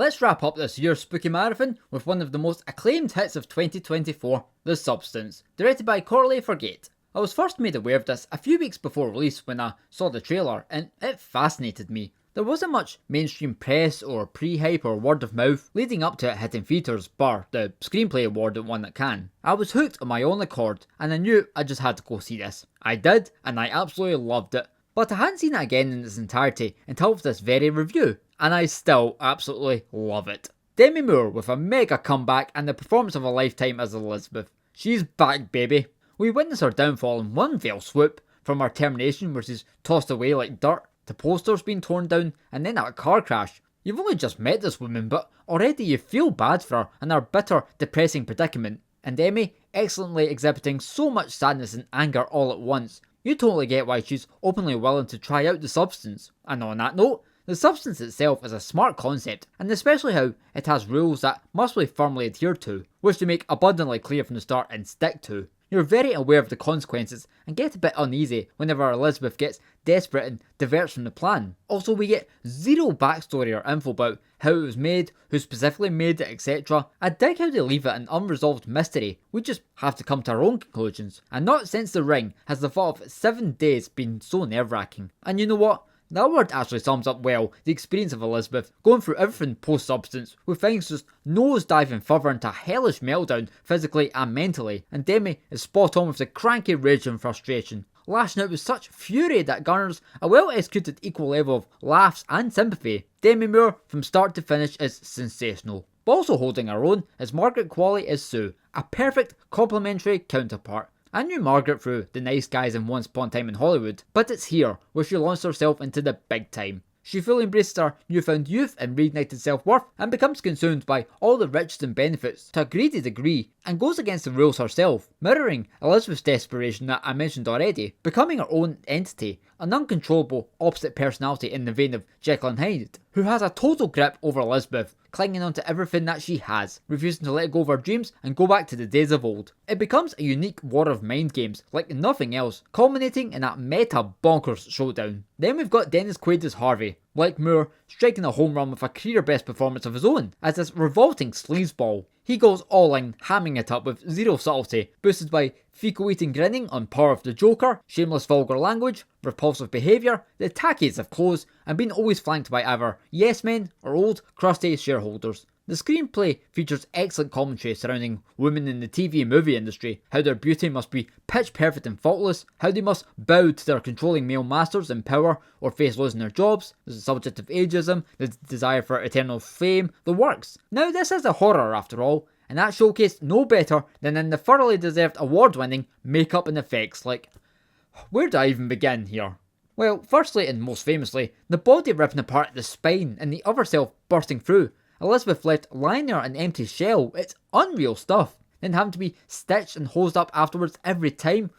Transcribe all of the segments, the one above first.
let's wrap up this year's spooky marathon with one of the most acclaimed hits of 2024, The Substance, directed by Corley Forgate. I was first made aware of this a few weeks before release when I saw the trailer, and it fascinated me. There wasn't much mainstream press or pre-hype or word of mouth leading up to it hitting theatres, bar the Screenplay Award at one that can. I was hooked on my own accord, and I knew I just had to go see this. I did, and I absolutely loved it. But I hadn't seen it again in its entirety until this very review, and I still absolutely love it. Demi Moore with a mega comeback and the performance of a lifetime as Elizabeth. She's back, baby. We witness her downfall in one fell swoop, from her termination where she's tossed away like dirt, to posters being torn down, and then a car crash. You've only just met this woman, but already you feel bad for her and her bitter, depressing predicament. And Demi excellently exhibiting so much sadness and anger all at once. You totally get why she's openly willing to try out The Substance. And on that note, The Substance itself is a smart concept, and especially how it has rules that must be firmly adhered to, which they make abundantly clear from the start and stick to. You're very aware of the consequences and get a bit uneasy whenever Elizabeth gets desperate and diverts from the plan. Also, we get zero backstory or info about how it was made, who specifically made it, etc. I dig how they leave it an unresolved mystery. We just have to come to our own conclusions. And not since The Ring has the thought of 7 days been so nerve-wracking. And you know what? That word actually sums up well the experience of Elizabeth, going through everything post-Substance, with things just nose-diving further into a hellish meltdown physically and mentally, and Demi is spot on with the cranky rage and frustration, lashing out with such fury that garners a well-executed equal level of laughs and sympathy. Demi Moore, from start to finish, is sensational. But also holding her own is Margaret Qualley as Sue, a perfect complementary counterpart. I knew Margaret through The Nice Guys and Once Upon a Time in Hollywood, but it's here where she launched herself into the big time. She fully embraces her newfound youth and reignited self-worth and becomes consumed by all the riches and benefits to a greedy degree and goes against the rules herself, mirroring Elizabeth's desperation that I mentioned already, becoming her own entity, an uncontrollable opposite personality in the vein of Jekyll and Hyde, who has a total grip over Elizabeth, clinging onto everything that she has, refusing to let go of her dreams and go back to the days of old. It becomes a unique war of mind games like nothing else, culminating in that meta bonkers showdown. Then we've got Dennis Quaid as Harvey, like Moore, striking a home run with a career best performance of his own as this revolting sleazeball. He goes all in, hamming it up with zero subtlety, boosted by fecal-eating grinning on Power of the Joker, shameless vulgar language, repulsive behaviour, the tackiest of clothes, and being always flanked by either yes men or old, crusty shareholders. The screenplay features excellent commentary surrounding women in the TV and movie industry, how their beauty must be pitch perfect and faultless, how they must bow to their controlling male masters in power or face losing their jobs, there's the subject of ageism, the desire for eternal fame, the works. Now this is a horror after all, and that showcased no better than in the thoroughly deserved award-winning makeup and effects. Like, where do I even begin here? Well, firstly and most famously, the body ripping apart at the spine and the other self bursting through. Elizabeth left lying there an empty shell. It's unreal stuff. Then having to be stitched and hosed up afterwards every time.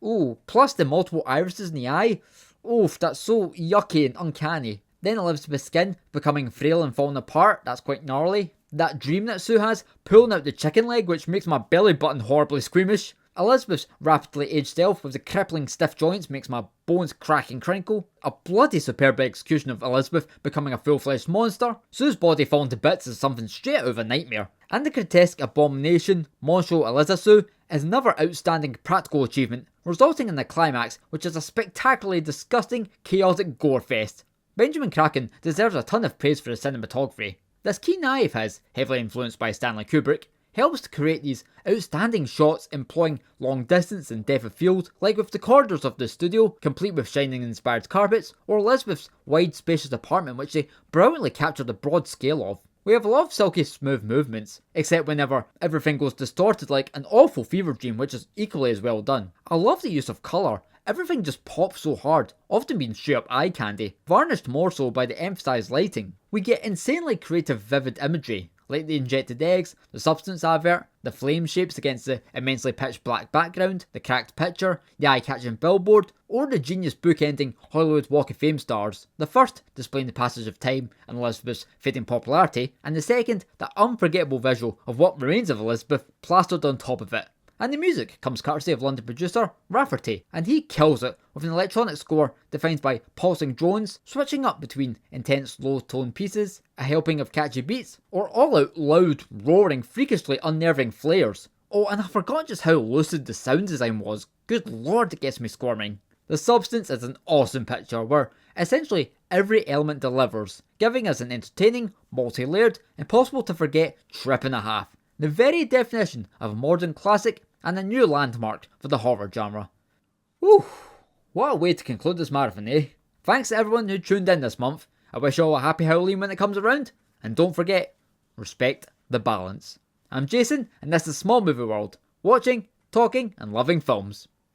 Ooh, plus the multiple irises in the eye. Oof, that's so yucky and uncanny. Then Elizabeth's skin becoming frail and falling apart. That's quite gnarly. That dream that Sue has, pulling out the chicken leg, which makes my belly button horribly squeamish. Elizabeth's rapidly aged self with the crippling stiff joints makes my bones crack and crinkle. A bloody superb execution of Elizabeth becoming a full-fledged monster. Sue's body falling to bits is something straight out of a nightmare. And the grotesque abomination, Monstro Eliza Sue, is another outstanding practical achievement, resulting in the climax, which is a spectacularly disgusting, chaotic gore fest. Benjamin Kraken deserves a ton of praise for his cinematography. This keen eye of his, heavily influenced by Stanley Kubrick, helps to create these outstanding shots employing long distance and depth of field, like with the corridors of the studio, complete with shining inspired carpets, or Elizabeth's wide spacious apartment which they brilliantly capture the broad scale of. We have a lot of silky smooth movements, except whenever everything goes distorted like an awful fever dream, which is equally as well done. I love the use of colour. Everything just pops so hard, often being straight up eye candy, varnished more so by the emphasised lighting. We get insanely creative vivid imagery, like the injected eggs, the Substance advert, the flame shapes against the immensely pitch black background, the cracked picture, the eye-catching billboard, or the genius bookending Hollywood Walk of Fame stars. The first displaying the passage of time and Elizabeth's fading popularity, and the second the unforgettable visual of what remains of Elizabeth plastered on top of it. And the music comes courtesy of London producer Rafferty, and he kills it with an electronic score defined by pulsing drones, switching up between intense low-tone pieces, a helping of catchy beats, or all-out loud, roaring, freakishly unnerving flares. Oh, and I forgot just how lucid the sound design was. Good lord, it gets me squirming. The Substance is an awesome picture where essentially every element delivers, giving us an entertaining, multi-layered, impossible to forget trip and a half. The very definition of a modern classic and a new landmark for the horror genre. Whew, what a way to conclude this marathon, eh? Thanks to everyone who tuned in this month. I wish you all a happy Halloween when it comes around, and don't forget, respect the balance. I'm Jason, and this is Small Movie World, watching, talking, and loving films.